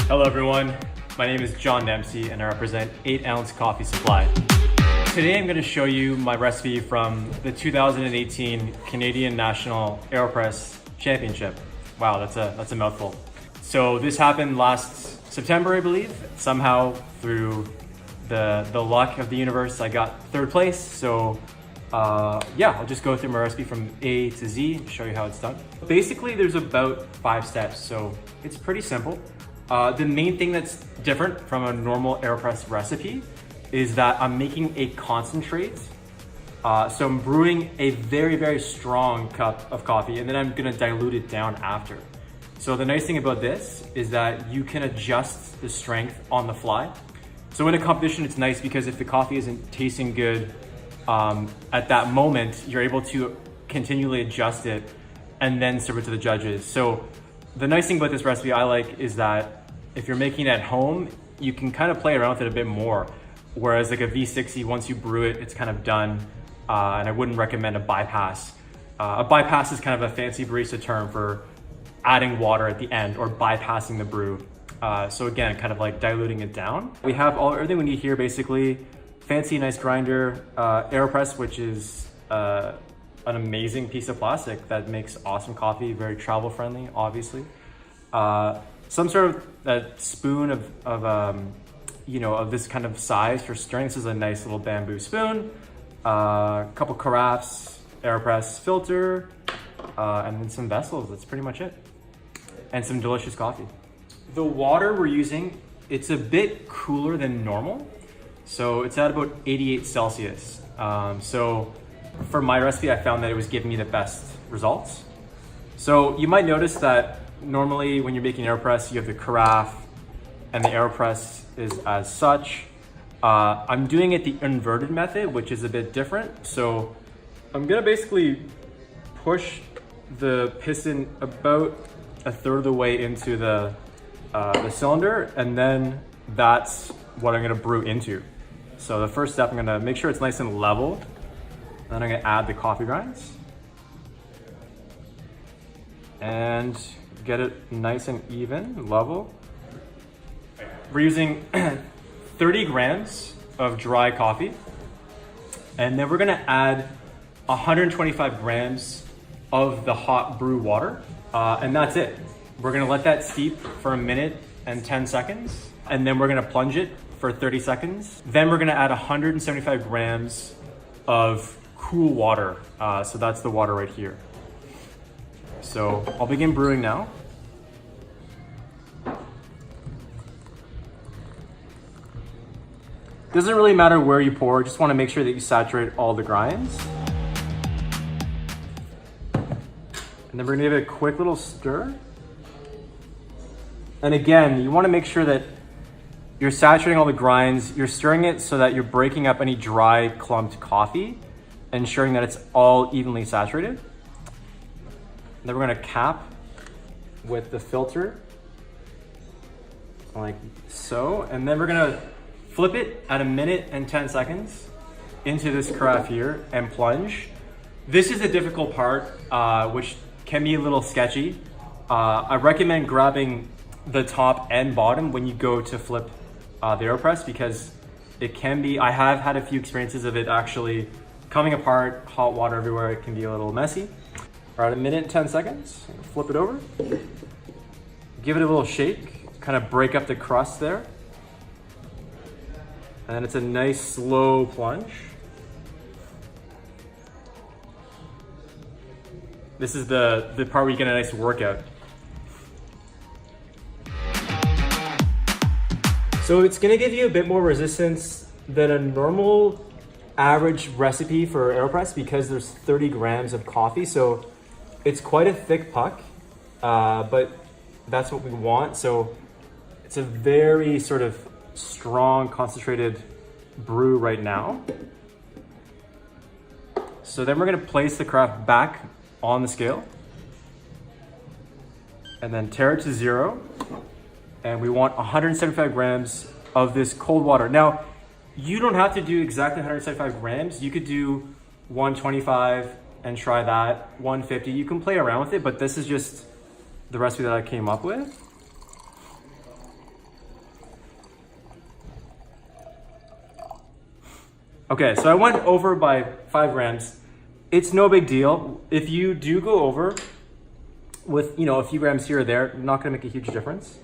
Hello everyone, my name is Jon Dempsey and I represent 8-ounce coffee supply. Today I'm going to show you my recipe from the 2018 Canadian National AeroPress Championship. Wow, that's a mouthful. So this happened last September, I believe. Somehow through the luck of the universe, I got third place. So yeah, I'll just go through my recipe from A to Z, show you how it's done. Basically, there's about 5 steps, so it's pretty simple. The main thing that's different from a normal AeroPress recipe is that I'm making a concentrate. So I'm brewing a very, very strong cup of coffee and then I'm gonna dilute it down after. So the nice thing about this is that you can adjust the strength on the fly. So in a competition, it's nice because if the coffee isn't tasting good at that moment, you're able to continually adjust it and then serve it to the judges. So the nice thing about this recipe I like is that if you're making it at home, you can kind of play around with it a bit more. Whereas like a V60, once you brew it, it's kind of done. And I wouldn't recommend a bypass. A bypass is kind of a fancy barista term for adding water at the end or bypassing the brew. So again, kind of like diluting it down. We have everything we need here basically. Fancy, nice grinder, AeroPress, which is an amazing piece of plastic that makes awesome coffee, very travel friendly, obviously. Some sort of spoon of this kind of size for stirring. This is a nice little bamboo spoon. A couple carafes, AeroPress filter, and then some vessels. That's pretty much it. And some delicious coffee. The water we're using, it's a bit cooler than normal. So it's at about 88 Celsius. So for my recipe, I found that it was giving me the best results. So you might notice that normally when you're making AeroPress, you have the carafe and the AeroPress is as such. I'm doing it the inverted method, which is a bit different. So I'm gonna basically push the piston about a third of the way into the cylinder, and then that's what I'm gonna brew into. So the first step, I'm gonna make sure it's nice and level. Then I'm gonna add the coffee grinds and get it nice and even, level. We're using 30 grams of dry coffee, and then we're gonna add 125 grams of the hot brew water, and that's it. We're gonna let that steep for 1 minute and 10 seconds, and then we're gonna plunge it for 30 seconds. Then we're gonna add 175 grams of cool water. So that's the water right here. So I'll begin brewing now. Doesn't really matter where you pour, just wanna make sure that you saturate all the grinds. And then we're gonna give it a quick little stir. And again, you wanna make sure that you're saturating all the grinds, you're stirring it so that you're breaking up any dry clumped coffee, ensuring that it's all evenly saturated. And then we're gonna cap with the filter, like so. And then we're gonna flip it at 1 minute and 10 seconds into this carafe here and plunge. This is the difficult part, which can be a little sketchy. I recommend grabbing the top and bottom when you go to flip the AeroPress, because it can be, I have had a few experiences of it actually coming apart, hot water everywhere, it can be a little messy. All right, 1 minute and 10 seconds, flip it over. Give it a little shake, kind of break up the crust there. And then it's a nice slow plunge. This is the part where you get a nice workout. So it's gonna give you a bit more resistance than a normal average recipe for AeroPress because there's 30 grams of coffee. So it's quite a thick puck, but that's what we want. So it's a very sort of strong concentrated brew right now. So then we're gonna place the carafe back on the scale and then tare it to 0. And we want 175 grams of this cold water. Now, you don't have to do exactly 175 grams. You could do 125 and try that, 150. You can play around with it, but this is just the recipe that I came up with. Okay, so I went over by 5 grams. It's no big deal. If you do go over with, a few grams here or there, not gonna make a huge difference.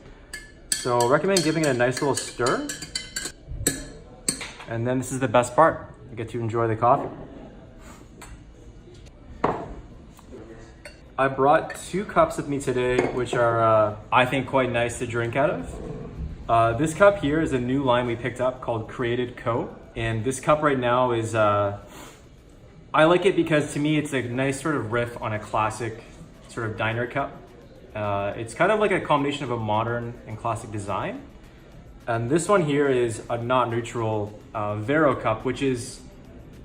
So I recommend giving it a nice little stir. And then this is the best part. You get to enjoy the coffee. I brought 2 cups with me today, which are, I think, quite nice to drink out of. This cup here is a new line we picked up called Created Co. And this cup right now is, I like it because to me it's a nice sort of riff on a classic sort of diner cup. It's kind of like a combination of a modern and classic design. And this one here is a not neutral Vero cup, which is,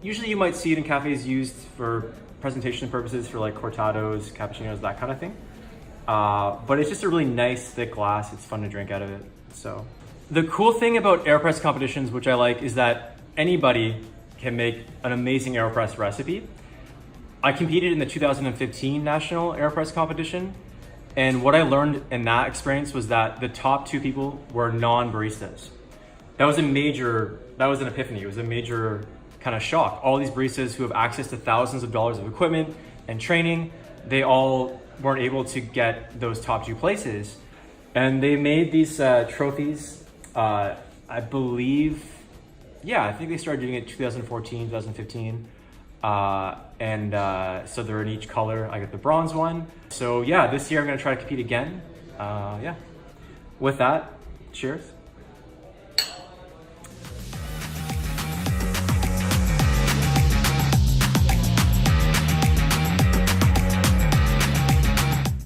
usually you might see it in cafes used for presentation purposes for like cortados, cappuccinos, that kind of thing. But it's just a really nice thick glass. It's fun to drink out of it. So the cool thing about AeroPress competitions, which I like, is that anybody can make an amazing AeroPress recipe. I competed in the 2015 National AeroPress competition. And what I learned in that experience was that the top 2 people were non-baristas. That was an epiphany. It was a major kind of shock. All these baristas who have access to thousands of dollars of equipment and training, they all weren't able to get those top 2 places. And they made these trophies, I believe, I think they started doing it 2014, 2015. So they're in each color. I got the bronze one. So yeah, this year I'm gonna try to compete again. With that, cheers.